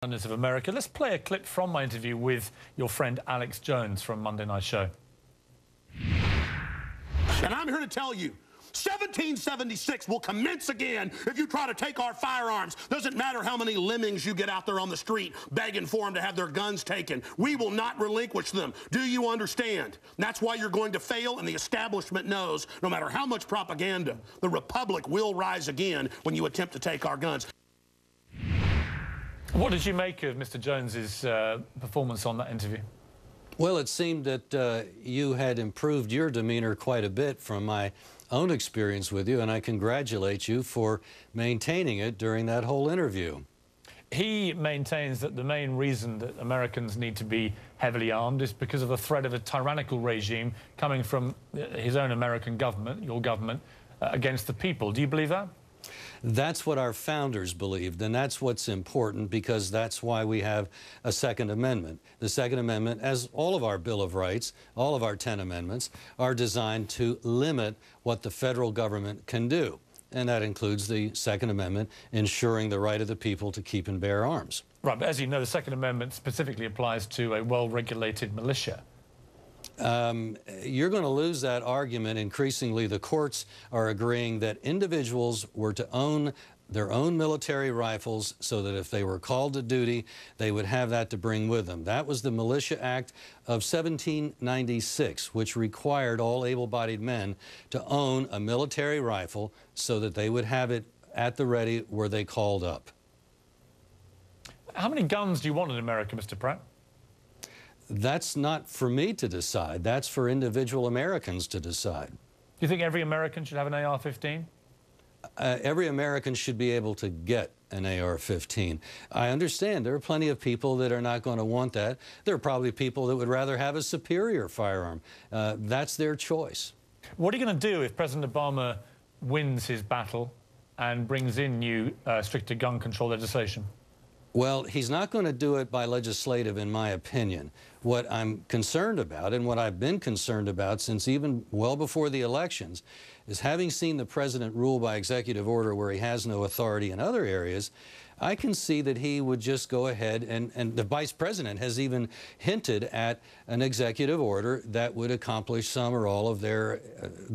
Of America. Let's play a clip from my interview with your friend Alex Jones from Monday Night Show. And I'm here to tell you, 1776 will commence again if you try to take our firearms. Doesn't matter how many lemmings you get out there on the street begging for them to have their guns taken. We will not relinquish them. Do you understand? That's why you're going to fail, and the establishment knows no matter how much propaganda, the Republic will rise again when you attempt to take our guns. What did you make of Mr. Jones's performance on that interview? Well, it seemed that you had improved your demeanor quite a bit from my own experience with you, and I congratulate you for maintaining it during that whole interview. He maintains that the main reason that Americans need to be heavily armed is because of the threat of a tyrannical regime coming from his own American government, your government, against the people. Do you believe that? That's what our founders believed, and that's what's important, because that's why we have a Second Amendment. The Second Amendment, as all of our Bill of Rights, all of our 10 amendments, are designed to limit what the federal government can do. And that includes the Second Amendment ensuring the right of the people to keep and bear arms. Right, but as you know, the Second Amendment specifically applies to a well-regulated militia. You're going to lose that argument. Increasingly, the courts are agreeing that individuals were to own their own military rifles so that if they were called to duty, they would have that to bring with them. That was the Militia Act of 1796, which required all able-bodied men to own a military rifle so that they would have it at the ready where they called up. How many guns do you want in America, Mr. Pratt? That's not for me to decide. That's for individual Americans to decide. Do you think every American should have an AR-15? Every American should be able to get an AR-15. I understand there are plenty of people that are not going to want that. There are probably people that would rather have a superior firearm. That's their choice. What are you going to do if President Obama wins his battle and brings in new stricter gun control legislation? Well, he's not going to do it by legislative, in my opinion. What I'm concerned about, and what I've been concerned about since even well before the elections, is having seen the president rule by executive order where he has no authority in other areas, I can see that he would just go ahead, and the vice president has even hinted at an executive order that would accomplish some or all of their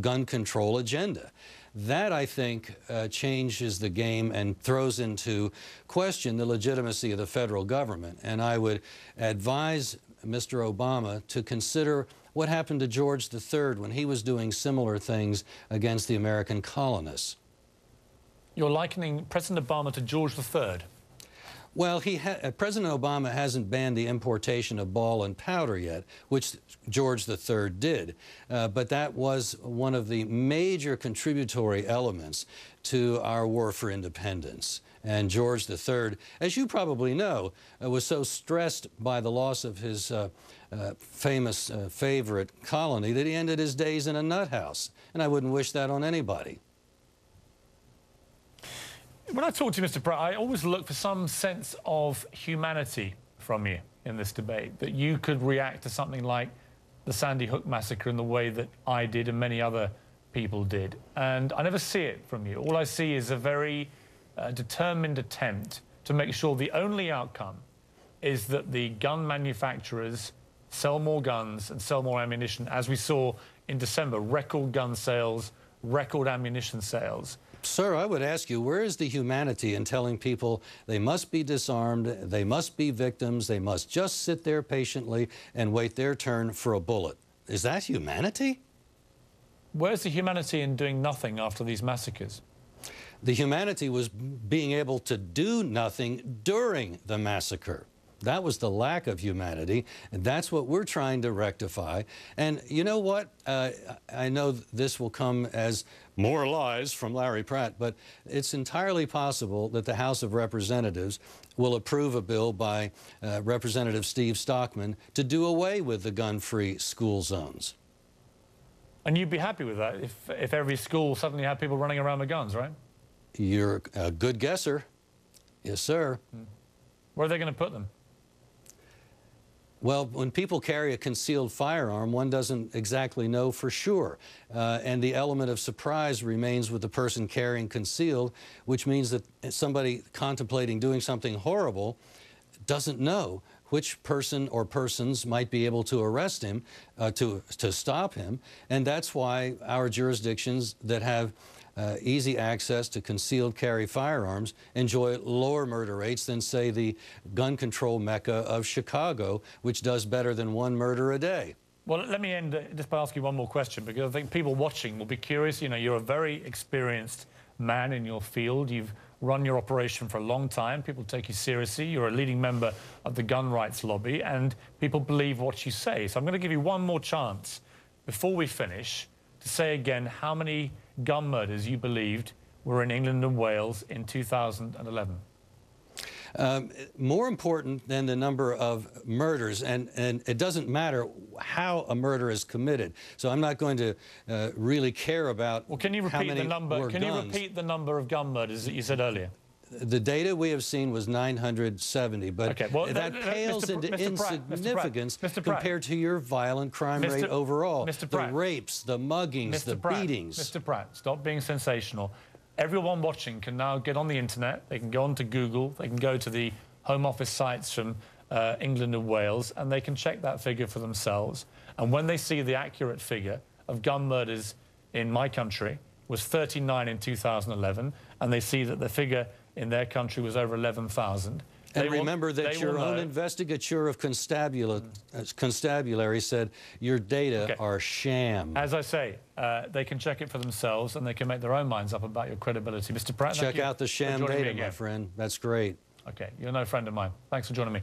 gun control agenda. That, I think, changes the game and throws into question the legitimacy of the federal government. And I would advise Mr. Obama to consider what happened to George III when he was doing similar things against the American colonists. You're likening President Obama to George III? Well, President Obama hasn't banned the importation of ball and powder yet, which George III did. But that was one of the major contributory elements to our war for independence. And George III, as you probably know, was so stressed by the loss of his famous favorite colony that he ended his days in a nut house. And I wouldn't wish that on anybody. When I talk to you, Mr. Pratt, I always look for some sense of humanity from you in this debate, that you could react to something like the Sandy Hook massacre in the way that I did and many other people did. And I never see it from you. All I see is a very determined attempt to make sure the only outcome is that the gun manufacturers sell more guns and sell more ammunition, as we saw in December, record gun sales, record ammunition sales. Sir, I would ask you, where is the humanity in telling people they must be disarmed, they must be victims, they must just sit there patiently and wait their turn for a bullet? Is that humanity? Where's the humanity in doing nothing after these massacres? The humanity was being able to do nothing during the massacre. That was the lack of humanity, and that's what we're trying to rectify. And you know what? I know this will come as more lies from Larry Pratt, but it's entirely possible that the House of Representatives will approve a bill by Representative Steve Stockman to do away with the gun-free school zones. And you'd be happy with that if every school suddenly had people running around with guns, right? You're a good guesser. Yes, sir. Where are they going to put them? Well, when people carry a concealed firearm, one doesn't exactly know for sure. And the element of surprise remains with the person carrying concealed, which means that somebody contemplating doing something horrible doesn't know which person or persons might be able to arrest him, to stop him, and that's why our jurisdictions that have easy access to concealed carry firearms enjoy lower murder rates than, say, the gun control mecca of Chicago, which does better than 1 murder a day. Well, let me end just by asking one more question, because I think people watching will be curious. You know, you're a very experienced man in your field. You've run your operation for a long time. People take you seriously. You're a leading member of the gun rights lobby, and people believe what you say. So I'm going to give you one more chance before we finish to say again how many gun murders you believed were in England and Wales in 2011. More important than the number of murders, and it doesn't matter how a murder is committed. So I'm not going to really care about. Well, can you repeat the number? Can you repeat the number of gun murders that you said earlier? The data we have seen was 970, but okay, well, that pales into insignificance compared to your violent crime rate overall. The rapes, the muggings, the beatings. Mr. Pratt, stop being sensational. Everyone watching can now get on the internet. They can go onto Google. They can go to the Home Office sites from England and Wales, and they can check that figure for themselves. And when they see the accurate figure of gun murders in my country was 39 in 2011, and they see that the figure in their country was over 11,000. And remember that your own investigature of constabulary said your data are sham. As I say, they can check it for themselves, and they can make their own minds up about your credibility. Mr. Pratt, check out the sham data, my friend. That's great. Okay, you're no friend of mine. Thanks for joining me.